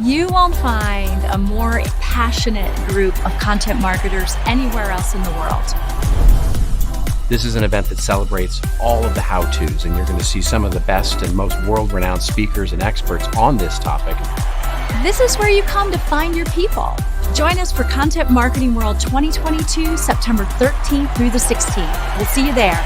You won't find a more passionate group of content marketers anywhere else in the world. This is an event that celebrates all of the how-tos, and you're going to see some of the best and most world-renowned speakers and experts on this topic. This is where you come to find your people. Join us for Content Marketing World 2022, September 13th through the 16th. We'll see you there.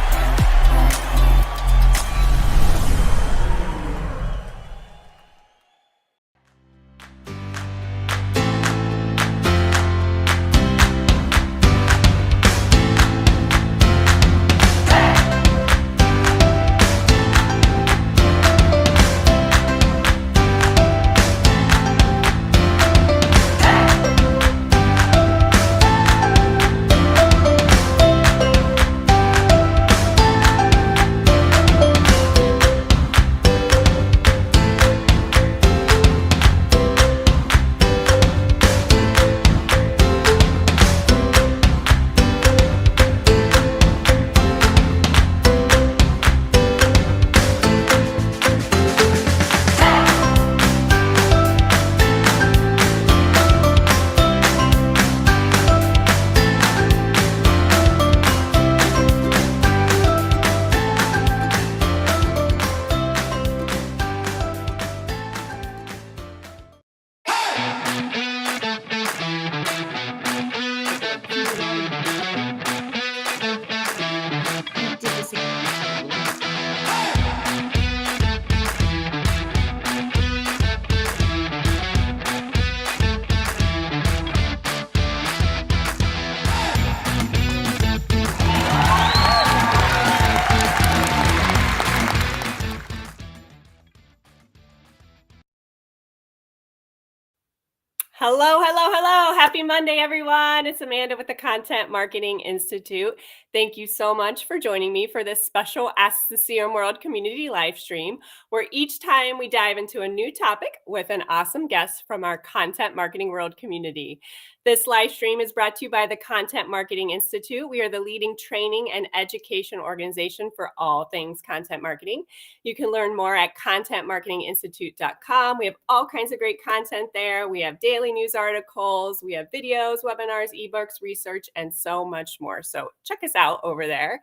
Hello, hello, hello. Happy Monday, everyone. It's Amanda with the Content Marketing Institute. Thank you so much for joining me for this special Ask the CMWorld community live stream, where each time we dive into a new topic with an awesome guest from our Content Marketing World community. This live stream is brought to you by the Content Marketing Institute. We are the leading training and education organization for all things content marketing. You can learn more at contentmarketinginstitute.com. We have all kinds of great content there. We have daily news articles, we have videos, webinars, ebooks, research, and so much more. So check us out over there.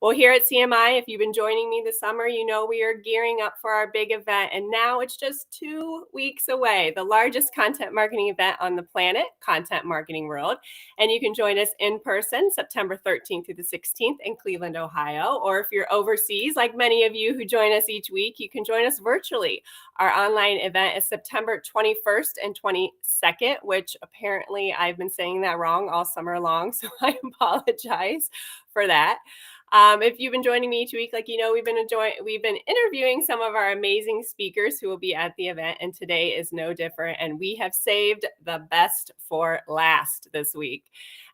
Well, here at CMI, if you've been joining me this summer, you know we are gearing up for our big event, and now it's just 2 weeks away, the largest content marketing event on the planet, Content Marketing World. And you can join us in person September 13th through the 16th in Cleveland, Ohio. Or if you're overseas, like many of you who join us each week, you can join us virtually. Our online event is September 21st and 22nd, which apparently I've been saying that wrong all summer long, so I apologize for that. If you've been joining me each week, like you know, we've been interviewing some of our amazing speakers who will be at the event, and today is no different. And we have saved the best for last this week.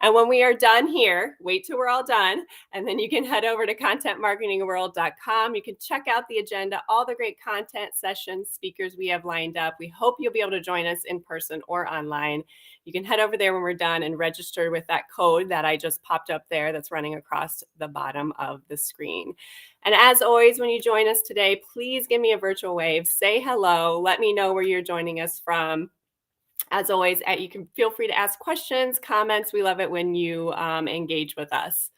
And when we are done here, wait till we're all done, and then you can head over to contentmarketingworld.com. You can check out the agenda, all the great content sessions, speakers we have lined up. We hope you'll be able to join us in person or online. You can head over there when we're done and register with that code that I just popped up there that's running across the bottom of the screen. And as always, when you join us today, please give me a virtual wave. Say hello. Let me know where you're joining us from. As always, you can feel free to ask questions, comments. We love it when you engage with us.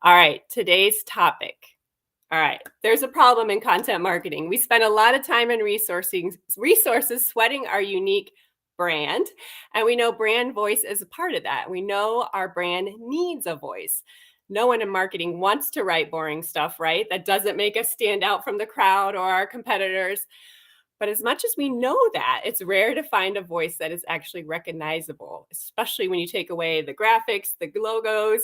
All right, today's topic. All right, there's a problem in content marketing. We spend a lot of time and resources sweating our unique brand. And we know brand voice is a part of that. We know our brand needs a voice. No one in marketing wants to write boring stuff, right? That doesn't make us stand out from the crowd or our competitors. But as much as we know that, it's rare to find a voice that is actually recognizable, especially when you take away the graphics, the logos.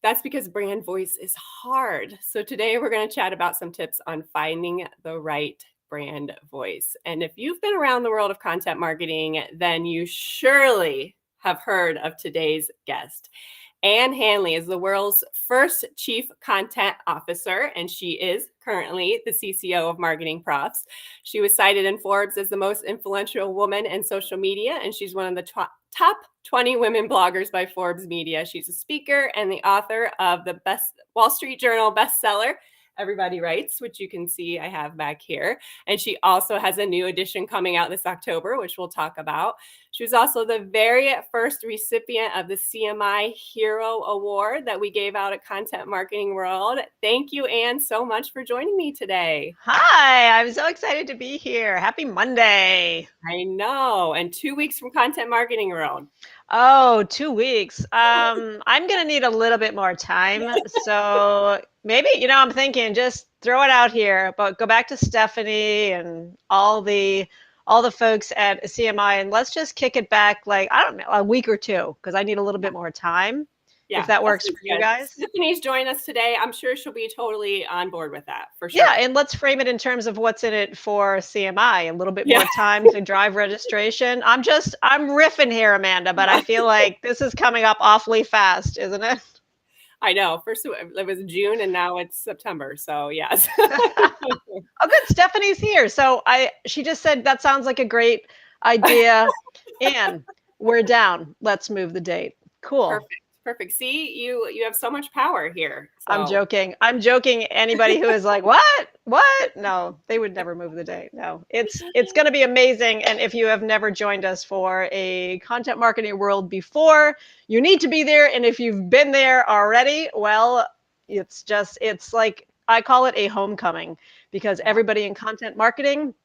That's because brand voice is hard. So today we're going to chat about some tips on finding the right brand voice. And if you've been around the world of content marketing, then you surely have heard of today's guest. Ann Handley is the world's first chief content officer, and she is currently the CCO of Marketing Profs. She was cited in Forbes as the most influential woman in social media, and she's one of the top 20 women bloggers by Forbes Media. She's a speaker and the author of the Wall Street Journal bestseller, Everybody Writes, which you can see I have back here. And she also has a new edition coming out this October, which we'll talk about. She was also the very first recipient of the CMI Hero Award that we gave out at Content Marketing World. Thank you, Ann, so much for joining me today. Hi, I'm so excited to be here. Happy Monday. I know. And 2 weeks from Content Marketing World. Oh, 2 weeks. I'm going to need a little bit more time. So maybe, I'm thinking just throw it out here, but go back to Stephanie and all the folks at CMI and let's just kick it back like, I don't know, a week or two, because I need a little bit more time. Yeah, if that works for you guys. Stephanie's joining us today. I'm sure she'll be totally on board with that for sure. Yeah, and let's frame it in terms of what's in it for CMI. A little bit more time to drive registration. I'm riffing here, Amanda, but I feel like this is coming up awfully fast, isn't it? I know. First it was June and now it's September. So yes. Oh, good. Stephanie's here. So she just said that sounds like a great idea. And we're down. Let's move the date. Cool. Perfect. See, you have so much power here. So. I'm joking. Anybody who is like, what? No, they would never move the date. No, it's going to be amazing. And if you have never joined us for a Content Marketing World before, you need to be there. And if you've been there already, well, it's like, I call it a homecoming, because everybody in content marketing,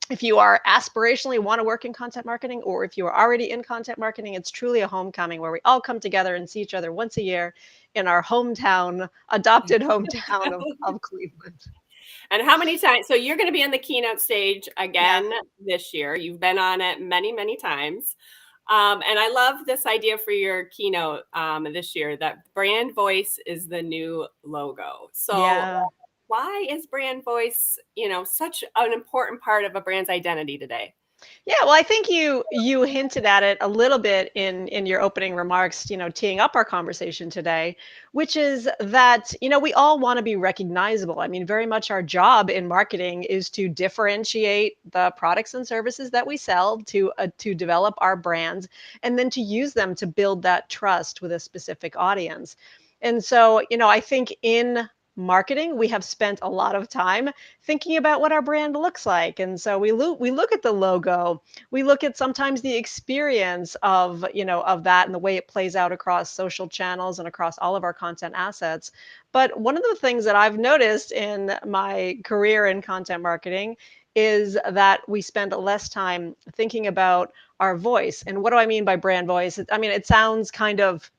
if you are aspirationally want to work in content marketing, or if you are already in content marketing, it's truly a homecoming where we all come together and see each other once a year in our adopted hometown of Cleveland. And how many times? So you're going to be on the keynote stage again this year. You've been on it many, many times. And I love this idea for your keynote this year, that brand voice is the new logo. So why is brand voice, such an important part of a brand's identity today? Yeah, well, I think you hinted at it a little bit in your opening remarks, teeing up our conversation today, which is that, we all want to be recognizable. I mean, very much our job in marketing is to differentiate the products and services that we sell, to develop our brands, and then to use them to build that trust with a specific audience. And so, I think in marketing, we have spent a lot of time thinking about what our brand looks like. And so we look at the logo, we look at sometimes the experience of that and the way it plays out across social channels and across all of our content assets. But one of the things that I've noticed in my career in content marketing is that we spend less time thinking about our voice. And what do I mean by brand voice? I mean, it sounds kind of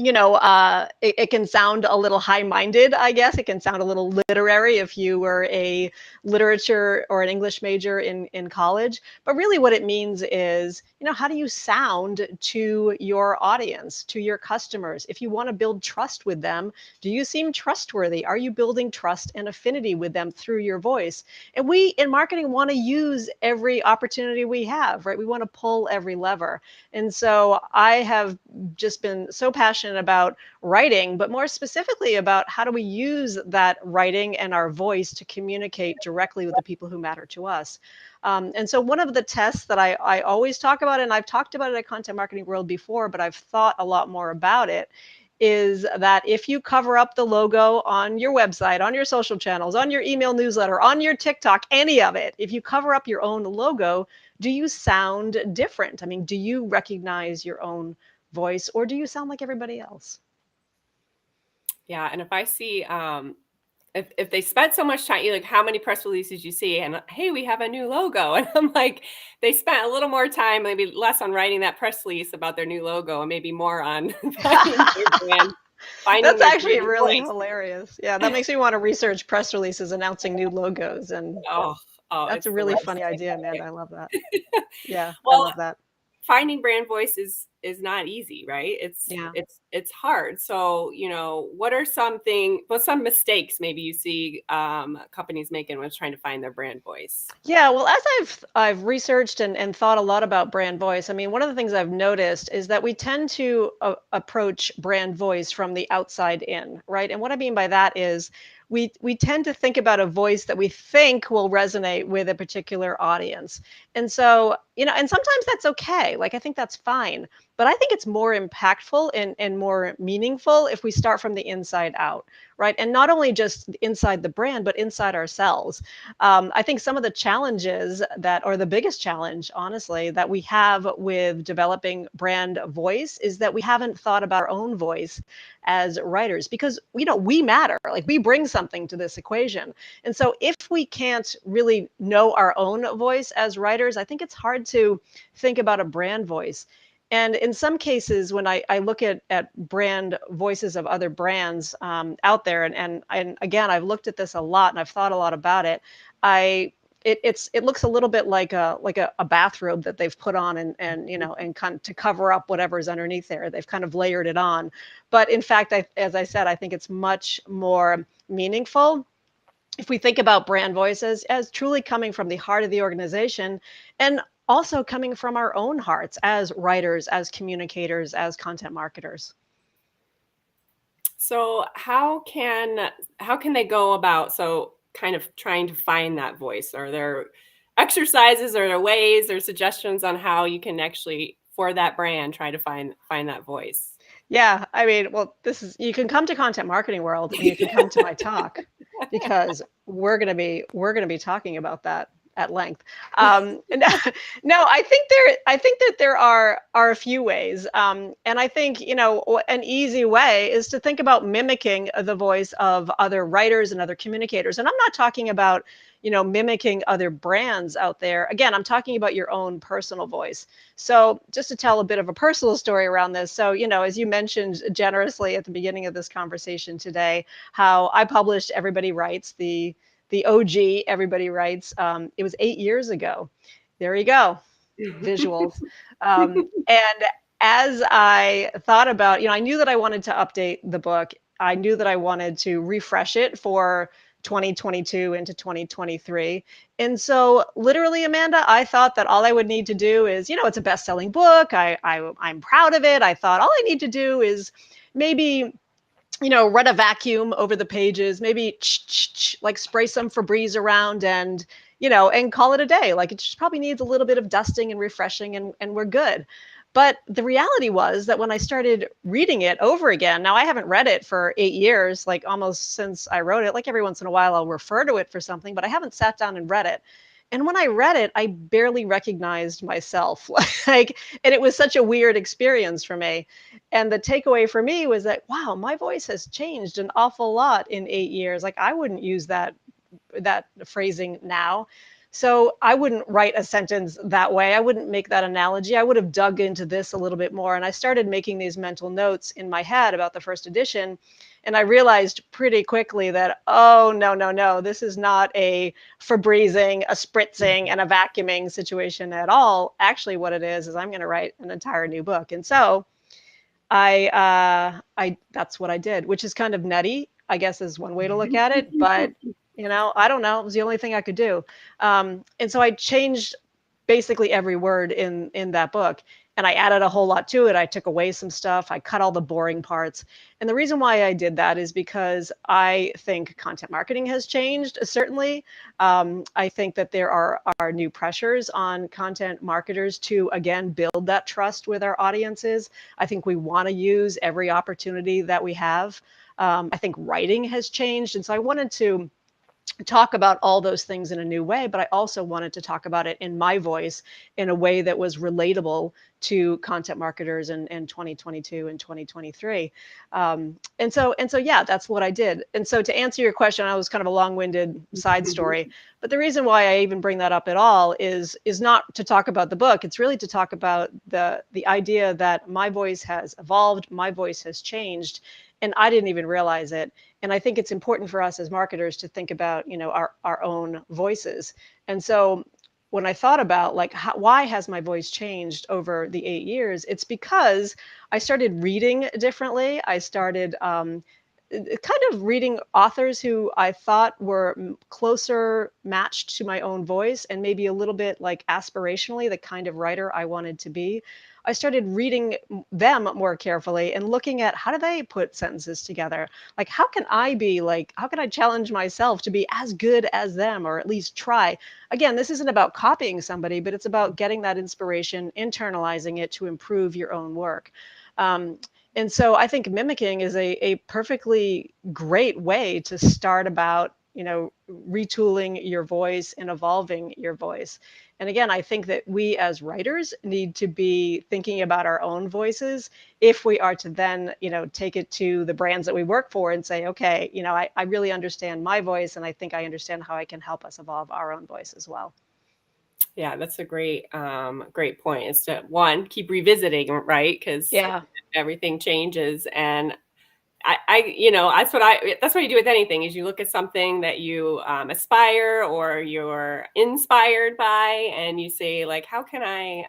it can sound a little high-minded, I guess. It can sound a little literary if you were a literature or an English major in college. But really what it means is, how do you sound to your audience, to your customers? If you want to build trust with them, do you seem trustworthy? Are you building trust and affinity with them through your voice? And we in marketing want to use every opportunity we have, right? We want to pull every lever. And so I have just been so passionate about writing, but more specifically about how do we use that writing and our voice to communicate directly with the people who matter to us. And so one of the tests that I always talk about, and I've talked about it at Content Marketing World before, but I've thought a lot more about it, is that if you cover up the logo on your website, on your social channels, on your email newsletter, on your TikTok, any of it, if you cover up your own logo, do you sound different? I mean, do you recognize your own voice, or do you sound like everybody else? Yeah, and if I see if they spent so much time, like how many press releases you see, and hey, we have a new logo, and I'm like, they spent a little more time, maybe less on writing that press release about their new logo, and maybe more on finding their brand. That's actually really hilarious. Yeah, that makes me want to research press releases announcing new logos, and that's a really funny idea, Amanda. I love that. Yeah, well, I love that. Finding brand voice is not easy, right? It's hard. So, what are some mistakes maybe you see companies making when trying to find their brand voice? Yeah, well, as I've researched and thought a lot about brand voice, I mean, one of the things I've noticed is that we tend to approach brand voice from the outside in, right? And what I mean by that is we tend to think about a voice that we think will resonate with a particular audience. And so, and sometimes that's okay. Like, I think that's fine. But I think it's more impactful and more meaningful if we start from the inside out, right? And not only just inside the brand, but inside ourselves. I think some of the challenges or the biggest challenge, honestly, that we have with developing brand voice is that we haven't thought about our own voice as writers, because we matter. Like, we bring something to this equation. And so if we can't really know our own voice as writers, I think it's hard to think about a brand voice. And in some cases, when I look at brand voices of other brands out there, and again, I've looked at this a lot and I've thought a lot about it. It looks a little bit like a bathrobe that they've put on and kind of to cover up whatever's underneath there. They've kind of layered it on. But in fact, as I said, I think it's much more meaningful if we think about brand voices as truly coming from the heart of the organization, and also coming from our own hearts as writers, as communicators, as content marketers. So how can they go about kind of trying to find that voice? Are there exercises, or there ways or suggestions on how you can actually, for that brand, try to find that voice? Yeah, I mean, well, you can come to Content Marketing World and you can come to my talk, because we're gonna be talking about that at length. No, I think that there are a few ways, and I think an easy way is to think about mimicking the voice of other writers and other communicators. And I'm not talking about mimicking other brands out there. Again, I'm talking about your own personal voice. So just to tell a bit of a personal story around this. So, as you mentioned generously at the beginning of this conversation today, how I published Everybody Writes, the OG Everybody Writes. It was 8 years ago. There you go, visuals. And as I thought about, I knew that I wanted to update the book. I knew that I wanted to refresh it for 2022 into 2023. And so literally, Amanda, I thought that all I would need to do is, it's a best-selling book. I'm proud of it. I thought all I need to do is maybe run a vacuum over the pages, maybe like spray some Febreze around and call it a day. Like, it just probably needs a little bit of dusting and refreshing, and we're good. But the reality was that when I started reading it over again, now I haven't read it for 8 years, like almost since I wrote it. Like, every once in a while I'll refer to it for something, but I haven't sat down and read it. And when I read it, I barely recognized myself. And it was such a weird experience for me. And the takeaway for me was that, wow, my voice has changed an awful lot in 8 years. Like, I wouldn't use that phrasing now. So I wouldn't write a sentence that way. I wouldn't make that analogy. I would have dug into this a little bit more. And I started making these mental notes in my head about the first edition. And I realized pretty quickly that, oh, no, this is not a Febrezing, a spritzing, and a vacuuming situation at all. Actually, what it is I'm going to write an entire new book. And so that's what I did, which is kind of nutty, I guess, is one way to look at it. But I don't know. It was the only thing I could do. And so I changed basically every word in that book. And I added a whole lot to it. I took away some stuff. I cut all the boring parts. And the reason why I did that is because I think content marketing has changed, certainly. I think that there are new pressures on content marketers to, again, build that trust with our audiences. I think we want to use every opportunity that we have. I think writing has changed. And so I wanted to talk about all those things in a new way, but I also wanted to talk about it in my voice in a way that was relatable to content marketers in 2022 and 2023. And so, yeah, that's what I did. And so to answer your question, I was kind of a long-winded side story, but the reason why I even bring that up at all is not to talk about the book. It's really to talk about the idea that my voice has evolved, my voice has changed, and I didn't even realize it. And I think it's important for us as marketers to think about, our own voices. And so when I thought about why has my voice changed over the 8 years, it's because I started reading differently. I started kind of reading authors who I thought were closer matched to my own voice and maybe a little bit like aspirationally the kind of writer I wanted to be. I started reading them more carefully and looking at how do they put sentences together? Like, how can I be like, how can I challenge myself to be as good as them or at least try? Again, this isn't about copying somebody, but it's about getting that inspiration, internalizing it to improve your own work. Um, and so I think mimicking is a perfectly great way to start about, retooling your voice and evolving your voice. And again, I think that we as writers need to be thinking about our own voices if we are to then, take it to the brands that we work for and say, okay, I really understand my voice and I think I understand how I can help us evolve our own voice as well. Yeah, that's a great point. Is to one, keep revisiting, right? Because Yeah. everything changes, and that's what you do with anything. Is you look at something that you aspire or you're inspired by, and you say like, how can I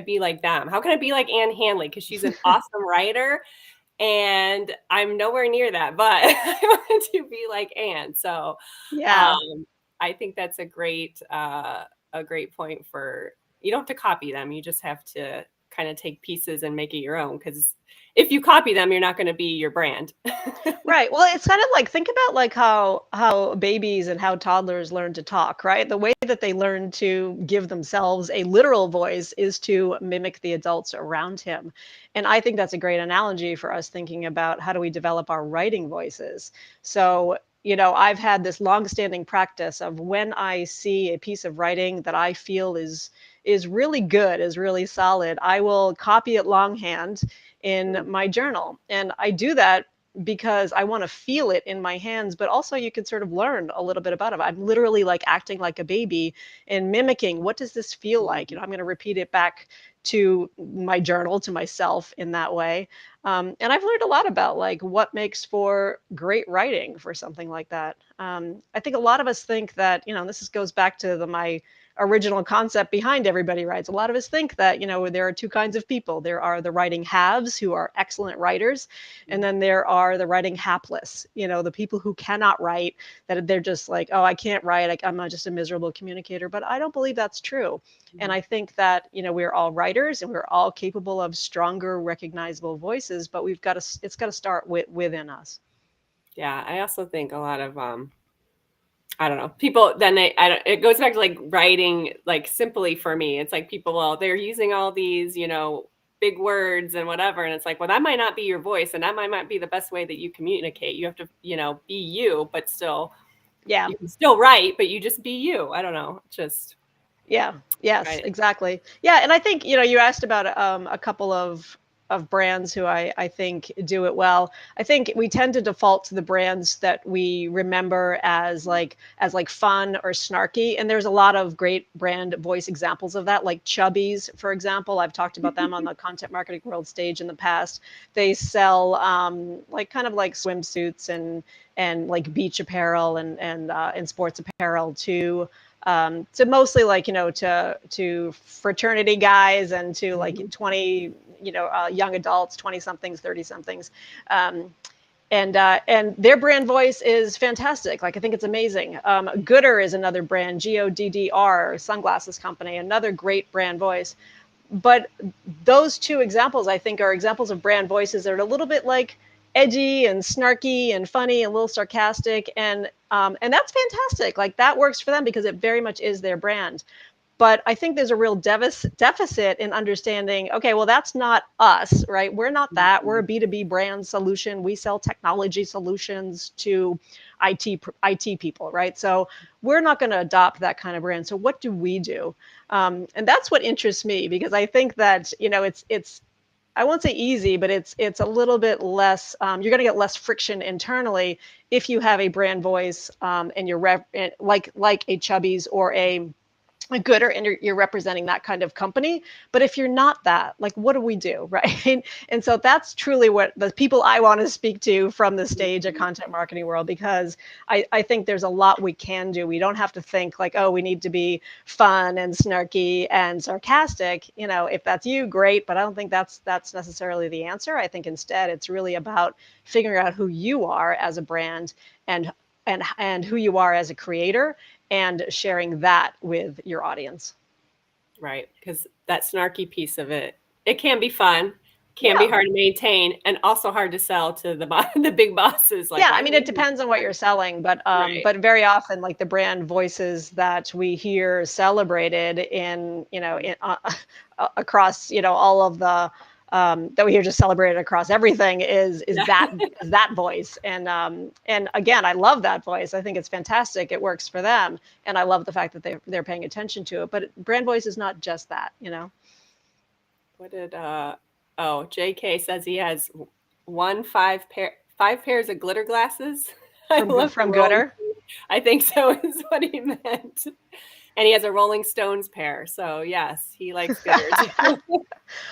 be like them? How can I be like Ann Handley? Because she's an awesome writer, and I'm nowhere near that, but I want to be like Ann. So Yeah. um, I think that's a great point for, you don't have to copy them. You just have to kind of take pieces and make it your own. Because if you copy them, you're not going to be your brand. Right. Well, it's kind of like think about like how babies and how toddlers learn to talk, right? The way that they learn to give themselves a literal voice is to mimic the adults around him. And I think that's a great analogy for us thinking about how do we develop our writing voices. So, I've had this long-standing practice of when I see a piece of writing that I feel is really good, is really solid, I will copy it longhand in my journal. And I do that because I want to feel it in my hands, but also you can sort of learn a little bit about it. I'm literally like acting like a baby and mimicking what does this feel like? I'm going to repeat it back to my journal, to myself in that way. And I've learned a lot about like what makes for great writing for something like that. I think a lot of us think that, goes back to my original concept behind Everybody Writes. A lot of us think that, there are two kinds of people. There are the writing haves who are excellent writers, and then there are the writing hapless, the people who cannot write, that they're just like, oh, I can't write. I'm not just a miserable communicator. But I don't believe that's true. And I think that, we're all writers and we're all capable of stronger, recognizable voices, but it's got to start within us. Yeah, I also think a lot of I don't know. People then it goes back to like writing, like simply for me. It's like people, well, they're using all these, big words and whatever. And it's like, well, that might not be your voice and that might not be the best way that you communicate. You have to, be you, but still, Yeah. you can still write, but you just be you. I don't know. Just. Yeah. Yes, Right. exactly. Yeah. And I think, you asked about a couple of brands who I think do it well. I think we tend to default to the brands that we remember as like fun or snarky. And there's a lot of great brand voice examples of that, like Chubbies, for example. I've talked about them on the Content Marketing World stage in the past. They sell like kind of like swimsuits and like beach apparel and sports apparel to mostly like to fraternity guys and to like 20 young adults, 20 somethings, 30 somethings, and their brand voice is fantastic. Like I think it's amazing. Gooder is another brand, Goddr, sunglasses company, another great brand voice. But those two examples I think are examples of brand voices that are a little bit like edgy and snarky and funny and a little sarcastic, and that's fantastic. Like that works for them because it very much is their brand. But I think there's a real deficit in understanding, okay, well, that's not us, right? We're not that. We're a B2B brand solution. We sell technology solutions to IT people, right? So we're not going to adopt that kind of brand. So what do we do? And that's what interests me, because I think that, it's I won't say easy, but it's a little bit less. You're going to get less friction internally if you have a brand voice and you're like a Chubbies or a good and you're representing that kind of company. But if you're not that, like, what do we do, right? And so that's truly what the people I want to speak to from the stage at Content Marketing World, because I think there's a lot we can do. We don't have to think like, oh, we need to be fun and snarky and sarcastic. If that's you, great, but I don't think that's necessarily the answer. I think instead it's really about figuring out who you are as a brand and who you are as a creator, and sharing that with your audience. Right, because that snarky piece of it can be fun, can be hard to maintain, and also hard to sell to the big bosses. Like, I mean, it depends on what you're selling, but but very often, like, the brand voices that we hear celebrated across all of the that we hear just celebrated across everything is that voice. And again, I love that voice. I think it's fantastic. It works for them, and I love the fact that they're paying attention to it. But brand voice is not just that. What did JK says he has 5 pairs of glitter glasses from Gooder. I think so is what he meant. And he has a Rolling Stones pair. So yes, he likes glitter.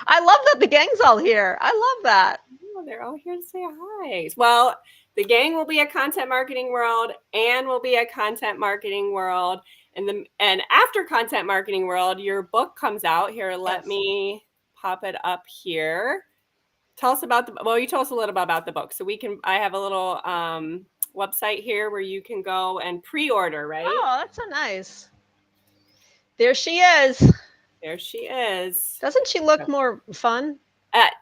I love that the gang's all here. I love that. Oh, they're all here to say hi. Well, the gang will be at Content Marketing World. Ann will be at Content Marketing World. And after Content Marketing World, your book comes out. Here, let me pop it up here. Tell us about you told us a little bit about the book. So I have a little website here where you can go and pre-order, right? Oh, that's so nice. There she is. There she is. Doesn't she look more fun?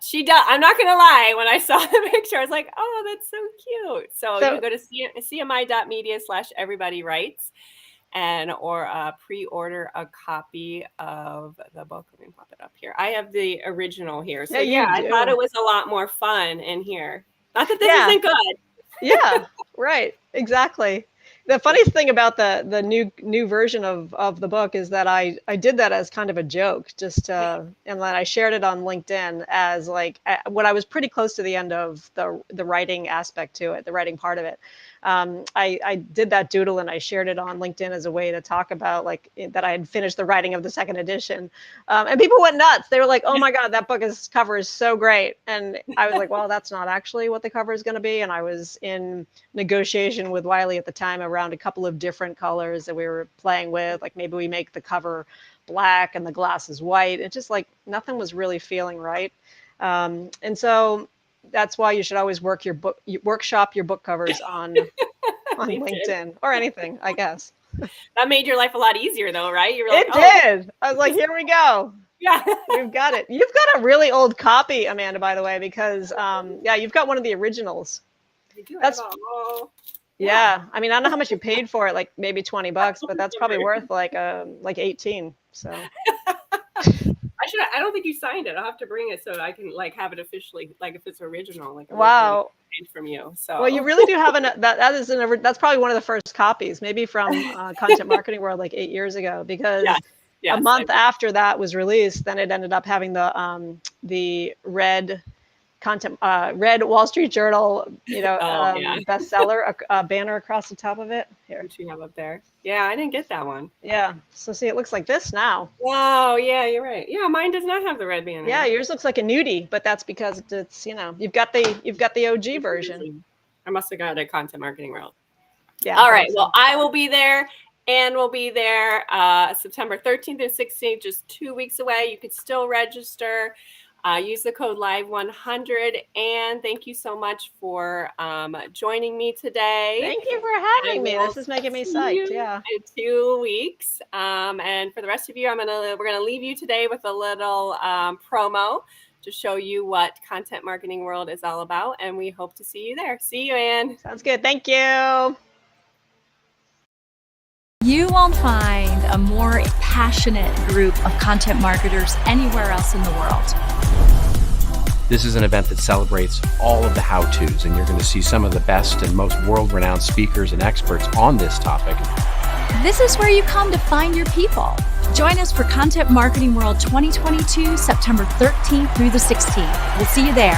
She does. I'm not going to lie. When I saw the picture, I was like, oh, that's so cute. So you can go to cmi.media/everybody-writes or pre-order a copy of the book. Let me pop it up here. I have the original here. So I thought it was a lot more fun in here. Not that this isn't good. Yeah, right. Exactly. The funniest thing about the new version of the book is that I did that as kind of a joke, and then I shared it on LinkedIn as like when I was pretty close to the end of the writing aspect to it, the writing part of it. I did that doodle and I shared it on LinkedIn as a way to talk about like that I had finished the writing of the second edition, and people went nuts. They were like, "Oh my God, that cover is so great!" And I was like, "Well, that's not actually what the cover is going to be." And I was in negotiation with Wiley at the time around a couple of different colors that we were playing with. Like maybe we make the cover black and the glass is white. It just like nothing was really feeling right, and so. That's why you should always workshop your book covers on LinkedIn or anything, I guess. That made your life a lot easier though, right? You were like, did. I was like, here we go. Yeah. We've got it. You've got a really old copy, Amanda, by the way, because you've got one of the originals. I do. Yeah. I mean, I don't know how much you paid for it, like maybe $20, but that's probably worth like 18. So I don't think you signed it. I'll have to bring it so I can like have it officially, like if it's original, like wow, from you. So well, you really do have that's probably one of the first copies, maybe from Content Marketing World like 8 years ago, because a month after that was released, then it ended up having the red Wall Street Journal, bestseller banner across the top of it. Here, what you have up there? Yeah, I didn't get that one. Yeah, so see, it looks like this now. Wow, yeah, you're right. Yeah, mine does not have the red banner. Yeah, yours looks like a nudie, but that's because it's you've got the OG version. I must have got it at Content Marketing World. Yeah. All right. Well, I will be there. Ann will be there September 13th and 16th, just 2 weeks away. You could still register. Use the code LIVE100. And thank you so much for joining me today. Thank you for having me. This is making me psyched. Yeah. In 2 weeks. And for the rest of you, we're gonna leave you today with a little promo to show you what Content Marketing World is all about. And we hope to see you there. See you, Ann. Sounds good. Thank you. You won't find a more passionate group of content marketers anywhere else in the world. This is an event that celebrates all of the how-tos, and you're going to see some of the best and most world-renowned speakers and experts on this topic. This is where you come to find your people. Join us for Content Marketing World 2022, September 13th through the 16th. We'll see you there.